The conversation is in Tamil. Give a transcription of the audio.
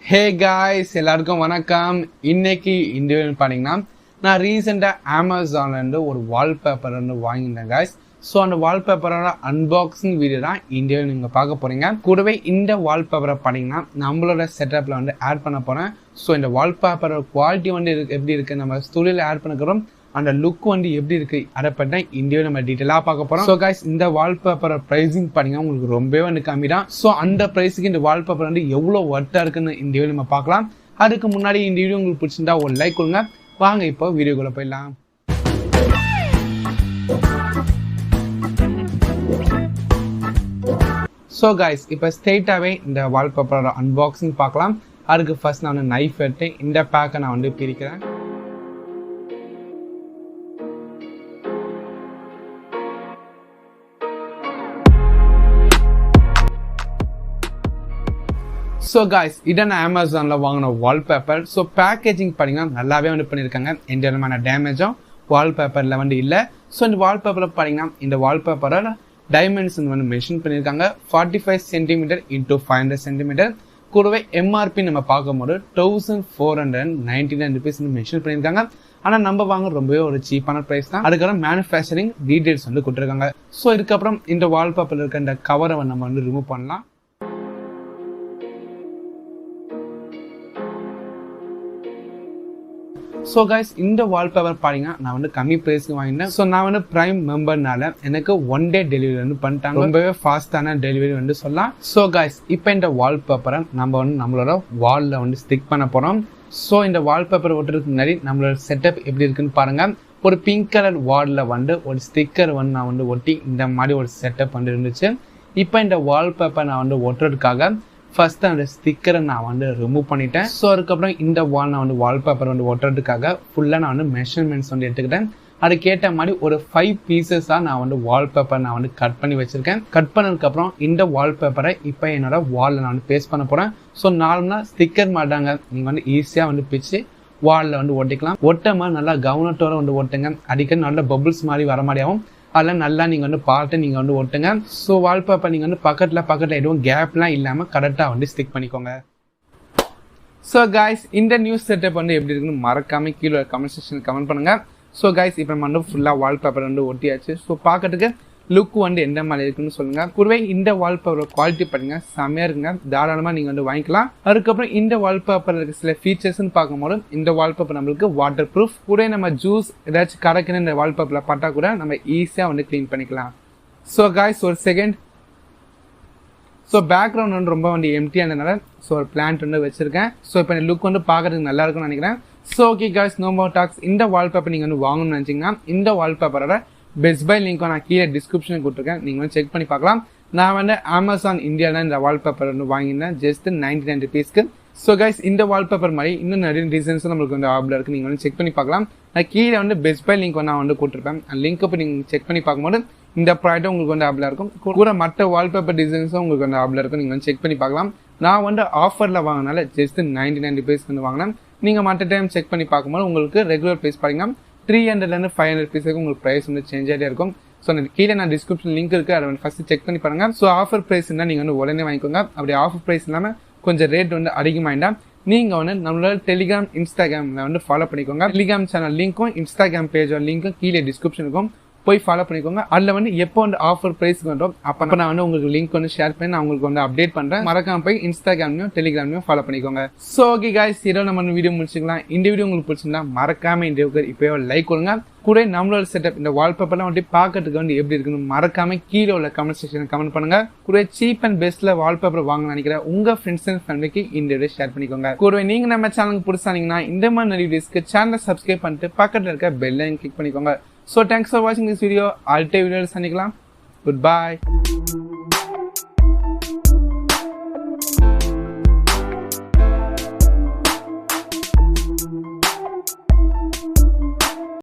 Hey guys, எல்லாருக்கும் வணக்கம். இன்னைக்கு இந்த வீடியோ பாத்தீங்கன்னா நான் ரீசெண்டா Amazonல இருந்து ஒரு வால்பேப்பர் வந்து வாங்கினேன் guys. ஸோ அந்த வால்பேப்பரோட அன்பாக்சிங் வீடியோ தான் இந்த வீடியோ நீங்கள் பார்க்க போறீங்க. கூடவே இந்த வால்பேப்பரை பார்த்தீங்கன்னா நம்மளோட செட்டப்ல வந்து ஆட் பண்ண போறேன். ஸோ இந்த வால்பேப்பரோட குவாலிட்டி வந்து எப்படி இருக்கு, நம்ம ஸ்டூடியோல ஆட் பண்ணிக்கிறோம், அந்த லுக் வந்து எப்படி இருக்கு, அதை பற்றி இந்த வீடியோ நம்ம டீட்டெயிலாக பார்க்க போறோம். ஸோ கைஸ், இந்த வால்பேப்பரோட ப்ரைஸிங் பார்த்தீங்கன்னா உங்களுக்கு ரொம்பவே வந்து கம்மி தான். ஸோ அந்த ப்ரைஸுக்கு இந்த வால்பேப்பர் வந்து எவ்வளோ ஒர்த்தாக இருக்குன்னு இந்த வீடியோ நம்ம பார்க்கலாம். அதுக்கு முன்னாடி இந்த வீடியோ உங்களுக்கு பிடிச்சிருந்தா ஒரு லைக் கொடுங்க. வாங்க இப்போ வீடியோக்குள்ள போயிடலாம். ஸோ கைஸ், இப்போ ஸ்ட்ரெயிட்டாகவே இந்த வால்பேப்பரோட அன்பாக்சிங் பார்க்கலாம். அதுக்கு ஃபர்ஸ்ட் நான் வந்து நைஃப் எடுத்து இந்த பேக்கை நான் வந்து பிரிக்கிறேன். ஸோ காய்ஸ், இதை நான் அமேசானில் வாங்கின வால்பேப்பர். ஸோ பேக்கேஜிங் பார்த்தீங்கன்னா நல்லாவே வந்து பண்ணியிருக்காங்க. எந்த விதமான டேமேஜும் வால்பேப்பரில் வந்து இல்லை. ஸோ இந்த வால்பேப்பரில் பார்த்தீங்கன்னா இந்த வால்பேப்பரோட டைமென்ஷன் வந்து மென்ஷன் பண்ணியிருக்காங்க. 45 சென்டிமீட்டர் இன்டூ 500 சென்டிமீட்டர். கூடவே எம்ஆர்பி நம்ம பார்க்கும்போது 1499 ருபீஸ் மென்ஷன் பண்ணியிருக்காங்க. ஆனால் நம்ம வாங்க ரொம்பவே ஒரு சீப்பான ப்ரைஸ் தான். அதுக்கப்புறம் மேனுஃபேக்சரிங் டீட்டெயில்ஸ் வந்து கொடுத்துருக்காங்க. ஸோ இதுக்கப்புறம் இந்த வால்பேப்பரில் இருக்க இந்த கவரை நம்ம வந்து ரிமூவ் பண்ணலாம். ஸோ கைஸ், இந்த வால்பேப்பர் பார்த்தீங்கன்னா நான் வந்து கம்மி ப்ரைஸ்க்கு வாங்கினேன். ஸோ நான் வந்து ப்ரைம் மெம்பர்னால எனக்கு 1 day டெலிவரி வந்து பண்ணிட்டாங்க. ரொம்பவே ஃபாஸ்டான டெலிவரி வந்து சொல்லலாம். ஸோ கைஸ், இப்போ இந்த வால்பேப்பரை நம்ம வந்து நம்மளோட வாலில் வந்து ஸ்டிக் பண்ண போகிறோம். ஸோ இந்த வால்பேப்பர் ஒட்டுறதுக்கு முன்னாடி நம்மளோட செட்டப் எப்படி இருக்குன்னு பாருங்க. ஒரு பிங்க் கலர் வாலில் வந்து ஒரு ஸ்டிக்கர் வந்து நான் வந்து ஒட்டி இந்த மாதிரி ஒரு செட்டப் வந்து இருந்துச்சு. இப்போ இந்த வால்பேப்பர் நான் வந்து ஒட்டுறதுக்காக ஃபர்ஸ்ட் அந்த ஸ்டிக்கரை நான் வந்து ரிமூவ் பண்ணிட்டேன். ஸோ அதுக்கப்புறம் இந்த வால் நான் வந்து வால்பேப்பர் வந்து ஒட்டுறதுக்காக ஃபுல்லாக நான் வந்து மெஷர்மெண்ட்ஸ் வந்து எடுத்துக்கிட்டேன். அதுக்கேற்ற மாதிரி ஒரு 5 பீசஸாக நான் வந்து வால்பேப்பர் நான் வந்து கட் பண்ணி வச்சிருக்கேன். கட் பண்ணதுக்கப்புறம் இந்த வால்பேப்பரை இப்போ என்னோட வாலில் நான் வந்து பேஸ்ட் பண்ண போகிறேன். ஸோ நார்மலாக ஸ்டிக்கர் மாட்டாங்க, நீங்கள் வந்து ஈஸியாக வந்து பிச்சு வாலில் வந்து ஒட்டிக்கலாம். ஒட்டாமல் நல்லா கவனத்தோடு வந்து ஒட்டுங்க. அடிக்கடி நல்ல பபுள்ஸ் மாதிரி வர மாதிரியாகவும் அதெல்லாம் நல்லா நீங்கள் வந்து பார்த்து நீங்கள் வந்து ஒட்டுங்க. ஸோ வால்பேப்பர் நீங்கள் வந்து பக்கத்தில் எதுவும் கேப்லாம் இல்லாமல் கரெக்டாக வந்து ஸ்டிக் பண்ணிக்கோங்க. ஸோ கைஸ், இந்த நியூஸ் செட்டப் வந்து எப்படி இருக்குன்னு மறக்காமல் கீழே கமெண்ட் செக்ஷனில் கமெண்ட் பண்ணுங்கள். ஸோ கைஸ், இப்போ நம்ம வந்து ஃபுல்லாக வால்பேப்பர் வந்து ஒட்டியாச்சு. ஸோ பார்க்கறதுக்கு லுக் வந்து எந்த மாதிரி இருக்குன்னு சொல்லுங்கள். கூடவே இந்த வால்பேப்பரோட குவாலிட்டி பார்த்தீங்கன்னா செம்மையாக இருக்குங்க. தாராளமாக நீங்கள் வந்து வாங்கிக்கலாம். அதுக்கப்புறம் இந்த வால்பேப்பர் இருக்க சில ஃபீச்சர்ஸ்ன்னு பார்க்கும்போது இந்த வால்பேப்பர் நம்மளுக்கு வாட்டர் ப்ரூஃப். கூட நம்ம ஜூஸ் ஏதாச்சும் கடைக்குன்னு இந்த வால்பேப்பரில் பட்டா கூட நம்ம ஈஸியாக வந்து க்ளீன் பண்ணிக்கலாம். ஸோ காய்ஸ், ஒரு செகண்ட். ஸோ பேக்ரவுண்ட் வந்து ரொம்ப வந்து எம்டியானதுனால ஸோ ஒரு பிளான்ட் வந்து வச்சிருக்கேன். ஸோ இப்போ இந்த லுக் வந்து பார்க்கறதுக்கு நல்லா இருக்கும்னு நினைக்கிறேன். So okay guys, no more talks. இந்த வால்பேப்பர் நீங்கள் வந்து வாங்கணும்னு நினச்சிங்கன்னா இந்த வால்பேப்பரோட பெஸ்ட் பை லிங்க் நான் கீழே டிஸ்கிரிப்ஷனில் கொடுத்துருக்கேன். நீங்கள் வந்து செக் பண்ணி பார்க்கலாம். நான் வந்து அமேசான் இந்தியாவில் இந்த வால்பேப்பர் வந்து வாங்கினேன் ஜஸ்ட் 99 ருபீஸ்க்கு. ஸோ கைஸ், இந்த வால்பேப்பர் மாதிரி இன்னும் நிறைய டிசைன்ஸும் நம்மளுக்கு வந்து ஆப்ல இருக்குது. நீங்கள் வந்து செக் பண்ணி பார்க்கலாம். நான் கீழே வந்து பெஸ்ட் பை லிங்க் நான் வந்து கொடுத்துருப்பேன். அந்த லிங்க் இப்போ நீங்கள் செக் பண்ணி பார்க்கும்போது இந்த ப்ராடக்ட் உங்களுக்கு வந்து ஆப்ல இருக்கும். கூட மற்ற வால்பேப்பர் டிசைன்ஸும் உங்களுக்கு வந்து ஆப்ல இருக்கும். நீங்கள் வந்து செக் பண்ணி பார்க்கலாம். நான் வந்து ஆஃபரில் வாங்கினால ஜஸ்ட் 99 ருபீஸ் வந்து வாங்கினேன். நீங்கள் மற்ற டைம் செக் பண்ணி பார்க்கும்போது உங்களுக்கு ரெகுலர் ப்ரைஸ் பார்த்தீங்கன்னா 300 500 பீஸுக்கு உங்களுக்கு ப்ரைஸ் வந்து சேஞ்ச் ஆகிட்டே இருக்கும். ஸோ கீழே நான் டிஸ்கிரிப்ஷன் லிங்க் இருக்குது, அதை வந்து ஃபஸ்ட்டு செக் பண்ணி பாருங்க. ஸோ ஆஃபர் ப்ரைஸ் இருந்தால் நீங்கள் வந்து உடனே வாங்கிக்கோங்க. அப்படி ஆஃபர் ப்ரைஸ் இல்லாமல் கொஞ்சம் ரேட் வந்து அதிகமாகிட்டா நீங்கள் வந்து நம்மளோட டெலிகிராம் இன்ஸ்டாகிராமில் வந்து ஃபாலோ பண்ணிக்கோங்க. டெலிகிராம் சேனல் லிங்க்கும் இன்ஸ்டாகிராம் பேஜோட லிங்க்கும் கீழே டிஸ்கிரிப்ஷன் இருக்கும், போய் ஃபாலோ பண்ணிக்கோங்க. அதில் வந்து எப்போ வந்து ஆஃபர் ப்ரைஸ் வந்தோம் அப்போ நான் வந்து உங்களுக்கு லிங்க் வந்து ஷேர் பண்ணி நான் உங்களுக்கு வந்து அப்டேட் பண்ணுறேன். மறக்காம போய் இன்ஸ்டாகிராம்லையும் டெலிகிராம்லையும் ஃபாலோ பண்ணிக்கோங்க. ஸோ ஓகே காய்ஸ், இதோ நம்ம வீடியோ முடிச்சுக்கலாம். இந்த வீடியோ உங்களுக்கு பிடிச்சிருந்தா மறக்காம இந்த வீடியோக்கு இப்போயே லைக் கொடுங்க. கூட நம்மளோட செட்டப் இந்த வால்பேப்பர்லாம் வந்து பார்க்கறதுக்கு வந்து எப்படி இருக்குன்னு மறக்காம கீழே உள்ள கமெண்ட் செக்ஷனில் கமெண்ட் பண்ணுங்க. கூட சீப் அண்ட் பெஸ்ட்ல வால்பேப்பர் வாங்க நினைக்கிற உங்க ஃப்ரெண்ட்ஸ் அண்ட் ஃபேமிலிக்கு இந்த வீடியோ ஷேர் பண்ணிக்கோங்க. கூட நீங்க நம்ம சேனலுக்கு புதுசானீங்கன்னா இந்த மாதிரி நிறைய வீடியோஸ்க்கு சேனலை சப்ஸ்கிரைப் பண்ணிட்டு பக்கத்தில் இருக்க பெல் ஐக்கன் கிளிக் பண்ணிக்கோங்க. So thanks for watching this video. I'll take video. Goodbye.